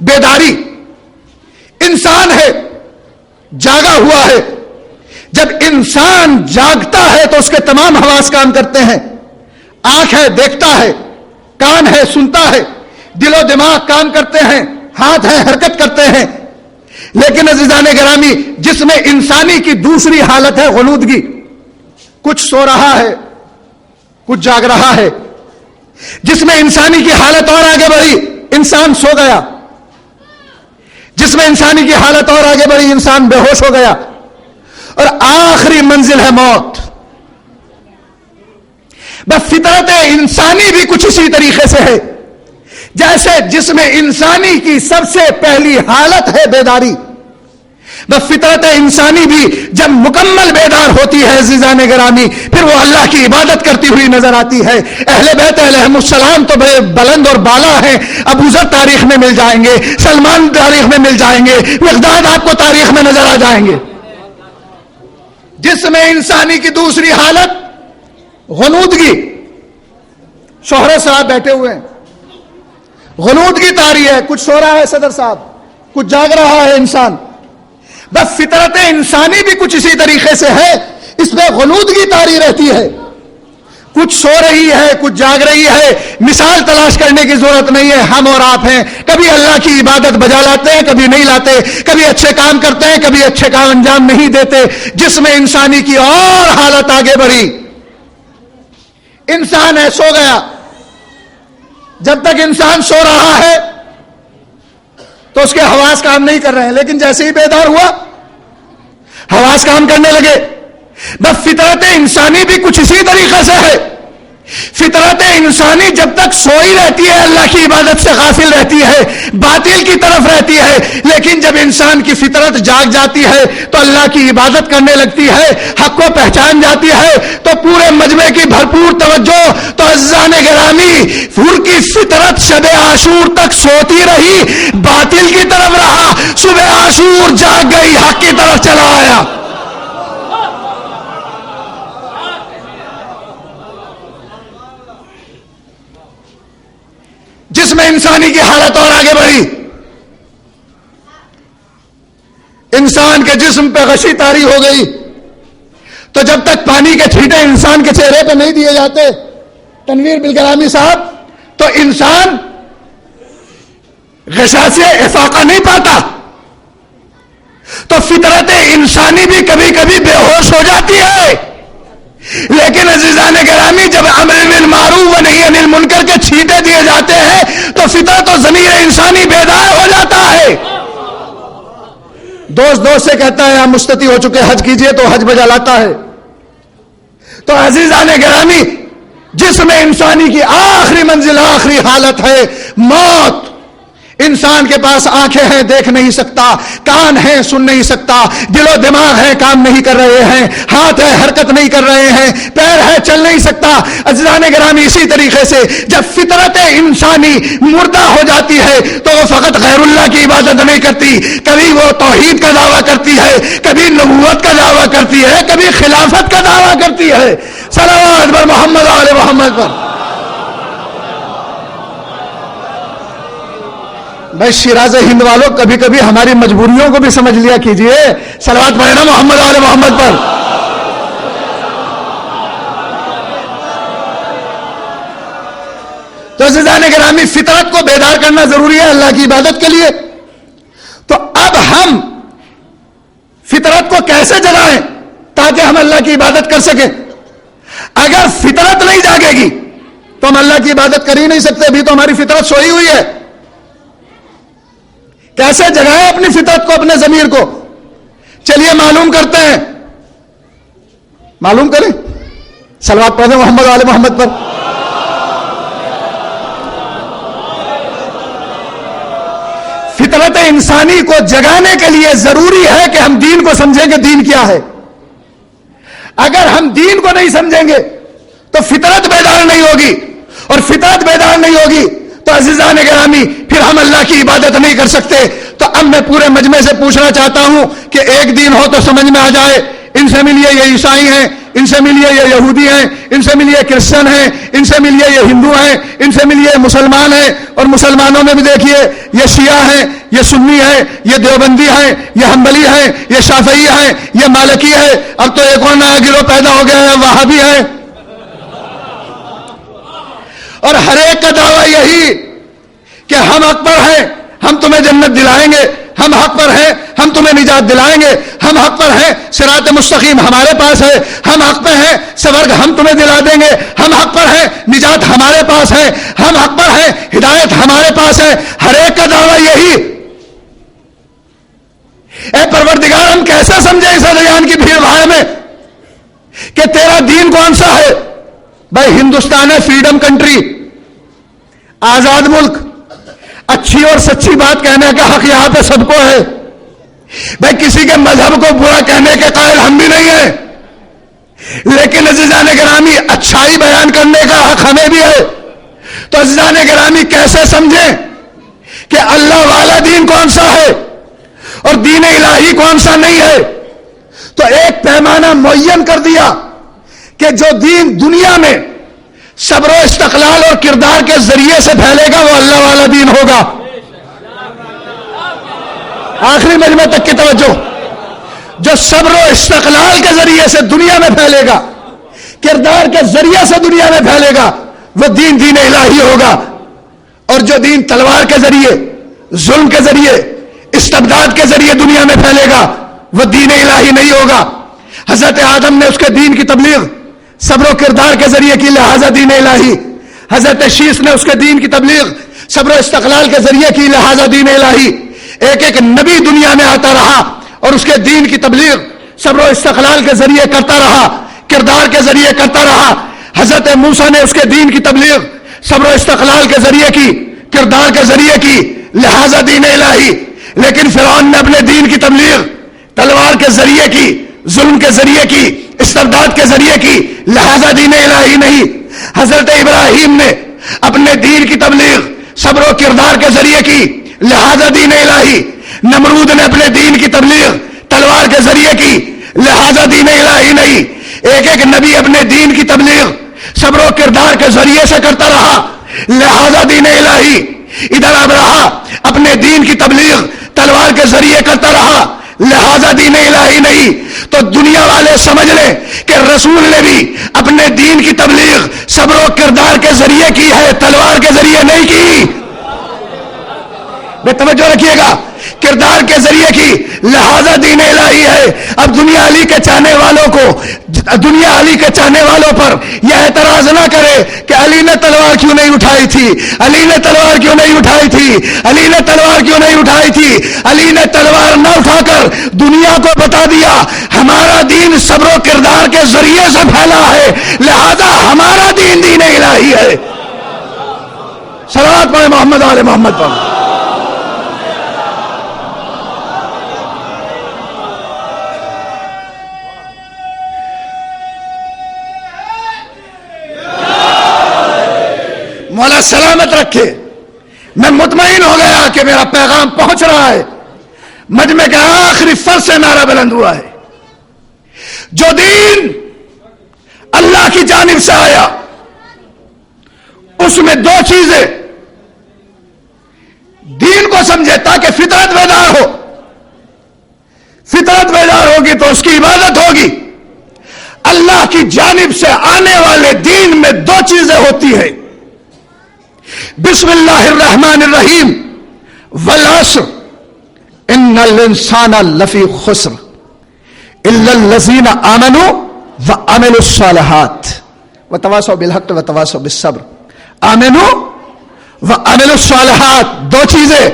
بیداری. انسان ہے, جاگا ہوا ہے. جب انسان جاگتا ہے تو اس کے تمام حواس کام کرتے ہیں. آنکھ ہے دیکھتا ہے, کان ہے سنتا ہے, دل و دماغ کام کرتے ہیں, ہاتھ ہے حرکت کرتے ہیں. لیکن عزیزان گرامی, جس میں انسانی کی دوسری حالت ہے غنودگی. کچھ سو رہا ہے, کچھ جاگ رہا ہے. جس میں انسانی کی حالت اور آگے بڑھی, انسان سو گیا. جس میں انسانی کی حالت اور آگے بڑھی, انسان بے ہوش ہو گیا. اور آخری منزل ہے موت. بس فطرت انسانی بھی کچھ اسی طریقے سے ہے جیسے جس میں انسانی کی سب سے پہلی حالت ہے بیداری. بس فطرت انسانی بھی جب مکمل بیدار ہوتی ہے عزیزان گرامی, پھر وہ اللہ کی عبادت کرتی ہوئی نظر آتی ہے. اہل بیت علیہم السلام تو بڑے بلند اور بالا ہیں, ابو ذر تاریخ میں مل جائیں گے, سلمان تاریخ میں مل جائیں گے, مقداد آپ کو تاریخ میں نظر آ جائیں گے. جس میں انسانی کی دوسری حالت غنودگی. شوہرت صاحب بیٹھے ہوئے ہیں, غنودگی طاری ہے, کچھ سو رہا ہے صدر صاحب, کچھ جاگ رہا ہے انسان. بس فطرت انسانی بھی کچھ اسی طریقے سے ہے, اس میں غنودگی طاری رہتی ہے. کچھ سو رہی ہے, کچھ جاگ رہی ہے. مثال تلاش کرنے کی ضرورت نہیں ہے, ہم اور آپ ہیں. کبھی اللہ کی عبادت بجا لاتے ہیں, کبھی نہیں لاتے. کبھی اچھے کام کرتے ہیں, کبھی اچھے کام انجام نہیں دیتے. جس میں انسانی کی اور حالت آگے بڑھی. انسان ہے, سو گیا. جب تک انسان سو رہا ہے تو اس کے حواس کام نہیں کر رہے ہیں, لیکن جیسے ہی بیدار ہوا حواس کام کرنے لگے. بس فطرت انسانی بھی کچھ اسی طریقے سے ہے. فطرت انسانی جب تک سوئی رہتی ہے, اللہ کی عبادت سے غافل رہتی ہے, باطل کی طرف رہتی ہے. لیکن جب انسان کی فطرت جاگ جاتی ہے تو اللہ کی عبادت کرنے لگتی ہے, حق کو پہچان جاتی ہے, تو پورے مجمع کی بھرپور توجہ. تو عزیزان گرامی, پور کی فطرت شب عاشور تک سوتی رہی, باطل کی طرف رہا. صبح عاشور جاگ گئی, حق کی طرف چلا آیا. جس میں انسانی کی حالت اور آگے بڑھی. انسان کے جسم پہ غشی طاری ہو گئی, تو جب تک پانی کے چھینٹے انسان کے چہرے پہ نہیں دیے جاتے, تنویر بالکرامی صاحب, تو انسان غشا سے افاقہ نہیں پاتا. تو فطرت انسانی بھی کبھی کبھی بے ہوش ہو جاتی ہے. لیکن عزیزان گرامی, جب امر بالمعروف و نہی عن المنکر کے چھینٹے دیے جاتے ہیں تو فطرت و ضمیر انسانی بیدار ہو جاتا ہے. دوست سے کہتا ہے آپ مستطیع ہو چکے, حج کیجئے, تو حج بجا لاتا ہے. تو عزیزان گرامی, جس میں انسانی کی آخری منزل, آخری حالت ہے موت. انسان کے پاس آنکھیں ہیں, دیکھ نہیں سکتا, کان ہیں, سن نہیں سکتا, دل و دماغ ہے, کام نہیں کر رہے ہیں, ہاتھ ہے, حرکت نہیں کر رہے ہیں, پیر ہے, چل نہیں سکتا. عزیزان گرامی, اسی طریقے سے جب فطرت انسانی مردہ ہو جاتی ہے تو وہ فقط غیر اللہ کی عبادت نہیں کرتی, کبھی وہ توحید کا دعویٰ کرتی ہے, کبھی نبوت کا دعویٰ کرتی ہے, کبھی خلافت کا دعویٰ کرتی ہے. صلوات بر محمد و آل محمد پر. بھائی شیراز ہند والوں, کبھی کبھی ہماری مجبوریوں کو بھی سمجھ لیا کیجئے. صلوات پڑھنا محمد و آل محمد پر. تو عزیزان گرامی, فطرت کو بیدار کرنا ضروری ہے اللہ کی عبادت کے لیے. تو اب ہم فطرت کو کیسے جگائیں تاکہ ہم اللہ کی عبادت کر سکیں؟ اگر فطرت نہیں جاگے گی تو ہم اللہ کی عبادت کر ہی نہیں سکتے. ابھی تو ہماری فطرت سوئی ہوئی ہے. کیسے جگائیں اپنی فطرت کو, اپنے ضمیر کو؟ چلیے معلوم کرتے ہیں, معلوم کریں. صلوات پڑھیں محمد و آل محمد پر. فطرت انسانی کو جگانے کے لیے ضروری ہے کہ ہم دین کو سمجھیں کہ دین کیا ہے. اگر ہم دین کو نہیں سمجھیں گے تو فطرت بیدار نہیں ہوگی, اور فطرت بیدار نہیں ہوگی تو عزیزان گرامی پھر ہم اللہ کی عبادت نہیں کر سکتے. تو اب میں پورے مجمع سے پوچھنا چاہتا ہوں کہ ایک دین ہو تو سمجھ میں آ جائے. ان سے ملیے, یہ عیسائی ہیں, ان سے ملیے یہ یہودی ہیں، ان سے ملیے کرسچن ہیں، ان سے ملیے یہ ہندو ہیں، ان سے ملیے مسلمان ہیں، اور مسلمانوں میں بھی دیکھیے یہ شیعہ ہیں، یہ سنی ہیں، یہ دیوبندی ہیں، یہ حنبلی ہیں، یہ شافعی ہیں، یہ مالکی ہے، اب تو ایک اور نیا گروہ پیدا ہو گیا ہے وہابی ہے۔ اور ہر ایک کا دعویٰ یہی کہ ہم حق پر ہیں، ہم تمہیں جنت دلائیں گے، ہم حق پر ہیں، ہم تمہیں نجات دلائیں گے، ہم حق پر ہیں، صراط مستقیم ہمارے پاس ہے، ہم حق پر ہیں، سورگ ہم تمہیں دلا دیں گے، ہم حق پر ہیں، نجات ہمارے پاس ہے، ہم حق پر ہیں، ہدایت ہمارے پاس ہے۔ ہر ایک کا دعویٰ یہی۔ اے پروردگار، ہم کیسے سمجھیں اس ادیان کی بھیڑ بھاڑ میں کہ تیرا دین کون سا ہے؟ بھائی ہندوستان ہے فریڈم کنٹری، آزاد ملک، اچھی اور سچی بات کہنے کا حق یہاں پہ سب کو ہے۔ بھائی کسی کے مذہب کو برا کہنے کے قائل ہم بھی نہیں ہیں، لیکن عزیزان گرامی اچھائی بیان کرنے کا حق ہمیں بھی ہے۔ تو عزیزان گرامی کیسے سمجھیں کہ اللہ والا دین کون سا ہے اور دین الہی کون سا نہیں ہے؟ تو ایک پیمانہ معین کر دیا کہ جو دین دنیا میں صبر و استقلال اور کردار کے ذریعے سے پھیلے گا وہ اللہ والا دین ہوگا۔ آخری مجمع تک کی توجہ، جو صبر و استقلال کے ذریعے سے دنیا میں پھیلے گا، کردار کے ذریعے سے دنیا میں پھیلے گا، وہ دین دین الہی ہوگا۔ اور جو دین تلوار کے ذریعے، ظلم کے ذریعے، استبداد کے ذریعے دنیا میں پھیلے گا وہ دین الہی نہیں ہوگا۔ حضرت آدم نے اس کے دین کی تبلیغ صبر و کردار کے ذریعے کی، لہذا دین الہی۔ حضرت شیس نے اس کے دین کی تبلیغ صبر و استقلال کے ذریعے کی، لہذا دین الہی۔ ایک ایک نبی دنیا میں آتا رہا اور اس کے دین کی تبلیغ صبر و استقلال کے ذریعے کرتا رہا، کردار کے ذریعے کرتا رہا۔ حضرت موسیٰ نے اس کے دین کی تبلیغ صبر و استقلال کے ذریعے کی، کردار کے ذریعے کی، لہذا دین الہی۔ لیکن فرعون نے اپنے دین کی تبلیغ تلوار کے ذریعے کی، ظلم کے ذریعے کی، استبداد کے ذریعے کی، لہذا دین الہی نہیں۔ حضرت ابراہیم نے اپنے دین کی تبلیغ صبر و کردار کے ذریعے کی، لہذا دین الہی۔ نمرود نے اپنے دین کی تبلیغ تلوار کے ذریعے کی، لہذا دین الہی نہیں۔ ایک ایک نبی اپنے دین کی تبلیغ صبر و کردار کے ذریعے سے کرتا رہا، لہذا دین الہی۔ ادھر ابراہا اپنے دین کی تبلیغ تلوار کے ذریعے کرتا رہا، لہذا دین الہی نہیں۔ تو دنیا والے سمجھ لیں کہ رسول نے بھی اپنے دین کی تبلیغ صبر و کردار کے ذریعے کی ہے، تلوار کے ذریعے نہیں کی۔ بے توجہ رکھیے گا، کردار کے ذریعے کی، لہذا دین الہی ہے۔ اب دنیا علی کے چاہنے والوں کو، دنیا علی کے چاہنے والوں پر یہ اعتراض نہ کرے کہ علی نے تلوار کیوں نہیں اٹھائی تھی، علی نے تلوار کیوں نہیں اٹھائی تھی، علی نے تلوار کیوں نہیں اٹھائی تھی۔ علی نے تلوار نہ اٹھا کر دنیا کو بتا دیا ہمارا دین صبر و کردار کے ذریعے سے پھیلا ہے، لہذا ہمارا دین دین الہی ہے۔ صلوات پڑھیں محمد آل محمد پر۔ مولا سلامت رکھے۔ میں مطمئن ہو گیا کہ میرا پیغام پہنچ رہا ہے۔ مجمع کے آخری فرض سے نعرہ بلند ہوا ہے، جو دین اللہ کی جانب سے آیا اس میں دو چیزیں، دین کو سمجھے تاکہ فطرت بیدار ہو، فطرت بیدار ہوگی تو اس کی عبادت ہوگی۔ اللہ کی جانب سے آنے والے دین میں دو چیزیں ہوتی ہیں، بسم اللہ الرحمن الرحیم، والعصر ان الانسان لفی خسر الا الذین آمنوا وعملوا الصالحات وتواصوا بالحق وتواصوا بالصبر۔ آمنوا وعملوا الصالحات، دو چیزیں،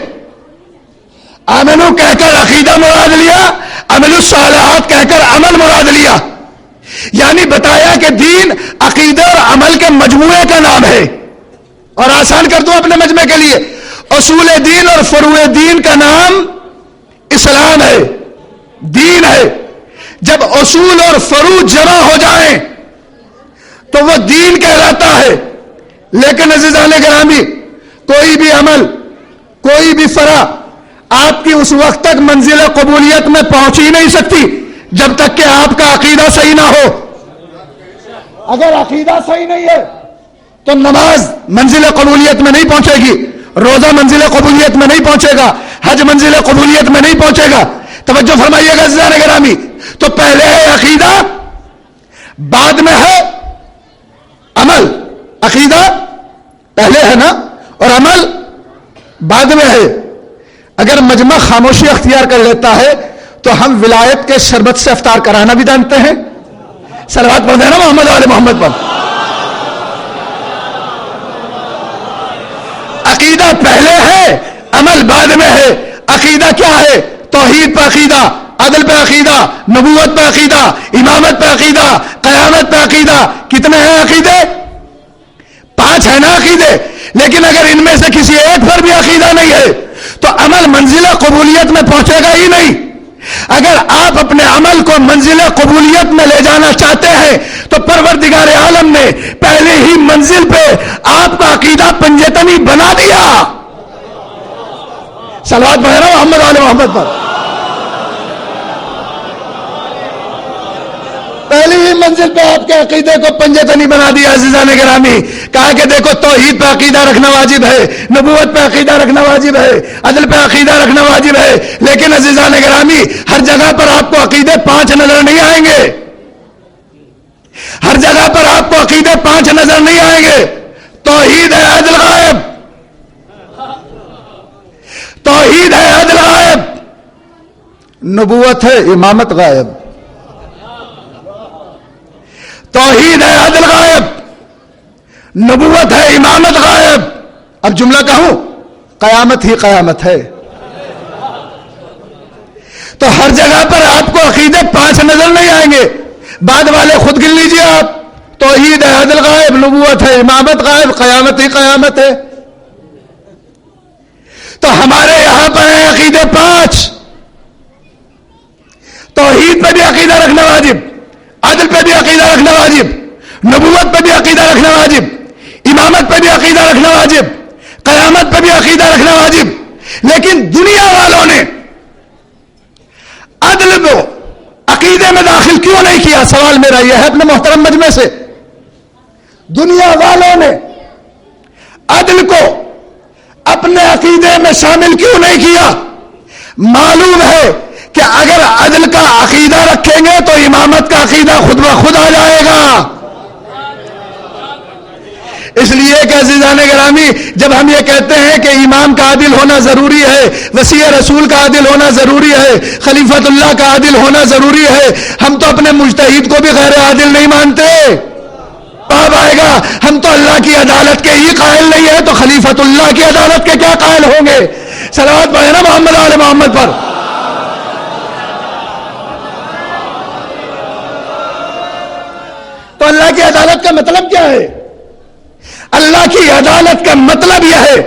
آمنوا کہہ کر عقیدہ مراد لیا، عملوا الصالحات کہہ کر عمل مراد لیا۔ یعنی بتایا کہ دین عقیدہ اور عمل کے مجموعے کا نام ہے۔ اور آسان کر دوں اپنے مجمع کے لیے، اصول دین اور فروع دین کا نام اسلام ہے، دین ہے۔ جب اصول اور فروع جمع ہو جائیں تو وہ دین کہلاتا ہے۔ لیکن عزیزان گرامی، کوئی بھی عمل، کوئی بھی فرع آپ کی اس وقت تک منزل قبولیت میں پہنچ ہی نہیں سکتی جب تک کہ آپ کا عقیدہ صحیح نہ ہو۔ اگر عقیدہ صحیح نہیں ہے تو نماز منزل قبولیت میں نہیں پہنچے گی، روزہ منزل قبولیت میں نہیں پہنچے گا، حج منزل قبولیت میں نہیں پہنچے گا۔ توجہ فرمائیے گا عزیزان گرامی، تو پہلے ہے عقیدہ، بعد میں ہے عمل۔ عقیدہ پہلے ہے نا، اور عمل بعد میں ہے۔ اگر مجمع خاموشی اختیار کر لیتا ہے تو ہم ولایت کے شربت سے افطار کرانا بھی جانتے ہیں۔ صلوات پڑھ دینا محمد والے محمد پر۔ عقیدہ پہلے ہے، عمل بعد میں ہے۔ عقیدہ کیا ہے؟ توحید پہ عقیدہ، عدل پہ عقیدہ، نبوت پہ عقیدہ، امامت پہ عقیدہ، قیامت پہ عقیدہ۔ کتنے ہیں عقیدے؟ 5 ہیں نا عقیدے، لیکن اگر ان میں سے کسی ایک پر بھی عقیدہ نہیں ہے تو عمل منزل قبولیت میں پہنچے گا ہی نہیں۔ اگر آپ اپنے عمل کو منزل قبولیت میں لے جانا چاہتے ہیں تو پروردگار عالم نے پہلے ہی منزل پہ آپ کا عقیدہ پنجتنی بنا دیا۔ صلوات پڑھ رہا ہوں محمد والے محمد پر۔ پہلی ہی منزل پہ آپ کے عقیدے کو پنجتنی بنا دیا عزیزان گرامی۔ کہا کہ دیکھو توحید پہ عقیدہ رکھنا واجب ہے، نبوت پہ عقیدہ رکھنا واجب ہے، عدل پہ عقیدہ رکھنا واجب ہے، لیکن عزیزان گرامی ہر جگہ پر آپ کو عقیدے 5 نظر نہیں آئیں گے۔ ہر جگہ پر آپ کو عقیدے 5 نظر نہیں آئیں گے۔ توحید ہے عدل غائب، توحید ہے عدل غائب، نبوت ہے امامت غائب۔ توحید ہے عدل غائب، نبوت ہے امامت غائب۔ اب جملہ کہوں، قیامت ہی قیامت ہے۔ تو ہر جگہ پر آپ کو عقیدے 5 نظر نہیں آئیں گے۔ بعد والے خود گن لیجئے آپ، توحید ہے عدل غائب، نبوت ہے امامت غائب، قیامت ہی قیامت ہے۔ تو ہمارے یہاں پر ہیں عقیدے 5۔ توحید پہ بھی عقیدہ رکھنا واجب، عدل پہ بھی عقیدہ رکھنا واجب، نبوت پہ بھی عقیدہ رکھنا واجب، امامت پہ بھی عقیدہ رکھنا واجب، قیامت پہ بھی عقیدہ رکھنا واجب۔ لیکن دنیا والوں نے عدل کو عقیدے میں داخل کیوں نہیں کیا؟ سوال میرا یہ ہے اپنے محترم مجمع سے، دنیا والوں نے عدل کو اپنے عقیدے میں شامل کیوں نہیں کیا؟ معلوم ہے کہ اگر عدل کا عقیدہ رکھیں گے تو امامت کا عقیدہ خود بخود آ جائے گا۔ اس لیے کہ عزیزان گرامی جب ہم یہ کہتے ہیں کہ امام کا عادل ہونا ضروری ہے، وصی رسول کا عادل ہونا ضروری ہے، خلیفۃ اللہ کا عادل ہونا ضروری ہے، ہم تو اپنے مجتہد کو بھی غیر عادل نہیں مانتے۔ باب آئے گا ہم تو اللہ کی عدالت کے ہی قائل نہیں ہے تو خلیفۃ اللہ کی عدالت کے کیا قائل ہوں گے؟ صلوات پڑھیں نا محمد آل محمد پر۔ تو اللہ کی عدالت کا مطلب کیا ہے؟ اللہ کی عدالت کا مطلب یہ ہے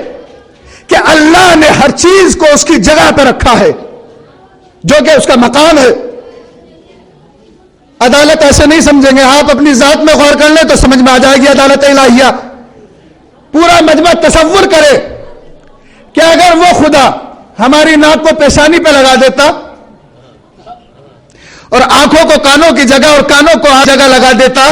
کہ اللہ نے ہر چیز کو اس کی جگہ پہ رکھا ہے جو کہ اس کا مقام ہے۔ عدالت ایسے نہیں سمجھیں گے، آپ اپنی ذات میں غور کر لیں تو سمجھ میں آ جائے گی عدالت الہیہ۔ پورا مجمع تصور کرے کہ اگر وہ خدا ہماری ناک کو پیشانی پہ لگا دیتا اور آنکھوں کو کانوں کی جگہ اور کانوں کو جگہ لگا دیتا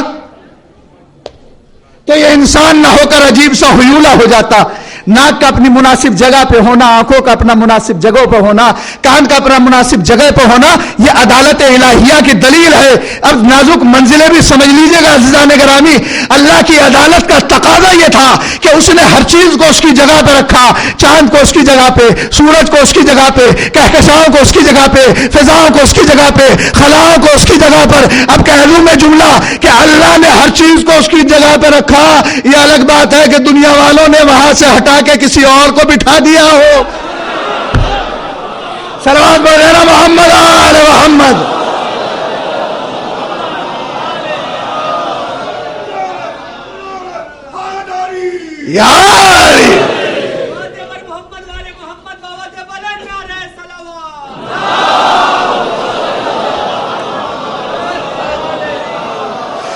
تو یہ انسان نہ ہو کر عجیب سا ہیولہ ہو جاتا۔ ناک کا اپنی مناسب جگہ پہ ہونا، آنکھوں کا اپنا مناسب جگہ پہ ہونا، کان کا اپنا مناسب جگہ پہ ہونا، یہ عدالت الہیہ کی دلیل ہے۔ اب نازک منزلیں بھی سمجھ لیجئے گا عزیزان گرامی، اللہ کی عدالت کا تقاضا یہ تھا کہ اس نے ہر چیز کو اس کی جگہ پہ رکھا، چاند کو اس کی جگہ پہ، سورج کو اس کی جگہ پہ، کہکشاؤں کو اس کی جگہ پہ، فضاؤں کو اس کی جگہ پہ، خلاؤں کو اس کی جگہ پر۔ اب کہہ لوں میں جملہ کہ اللہ نے ہر چیز کو اس کی جگہ پہ رکھا، یہ الگ بات ہے کہ دنیا والوں نے وہاں سے ہٹا کے کسی اور کو بٹھا دیا ہو۔ صلوات پڑھنا محمد آل محمد۔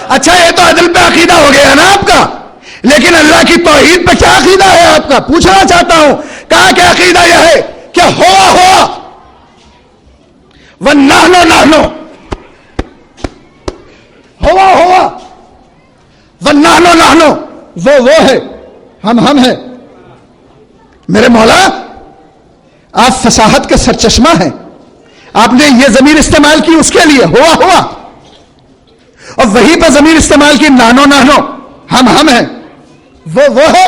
اچھا یہ تو عدل پہ عقیدہ ہو گیا نا آپ کا، لیکن اللہ کی توحید پہ کیا عقیدہ ہے آپ کا؟ پوچھنا چاہتا ہوں۔ کہا کہ عقیدہ یہ ہے کہ ہوا ونحن نحن، ہوا نانو نانو وہ ہے، ہم ہیں۔ میرے مولا آپ فصاحت کے سرچشمہ ہیں، آپ نے یہ ضمیر استعمال کی اس کے لیے ہوا، اور وہیں پہ ضمیر استعمال کی نانو نانو، ہم ہیں، وہ ہے،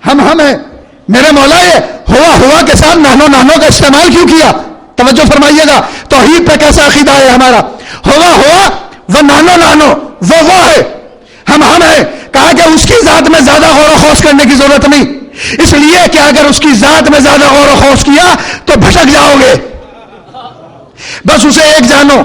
ہم ہیں۔ میرے مولا یہ ہوا کے ساتھ نانو نانو کا استعمال کیوں کیا؟ توجہ فرمائیے گا، توحید پہ کیسا عقیدہ ہے ہمارا۔ ہوا وہ نانو نانو وہ ہے، ہم ہیں۔ کہا کہ اس کی ذات میں زیادہ غور و خوض کرنے کی ضرورت نہیں، اس لیے کہ اگر اس کی ذات میں زیادہ غور و خوض کیا تو بھٹک جاؤ گے، بس اسے ایک جانو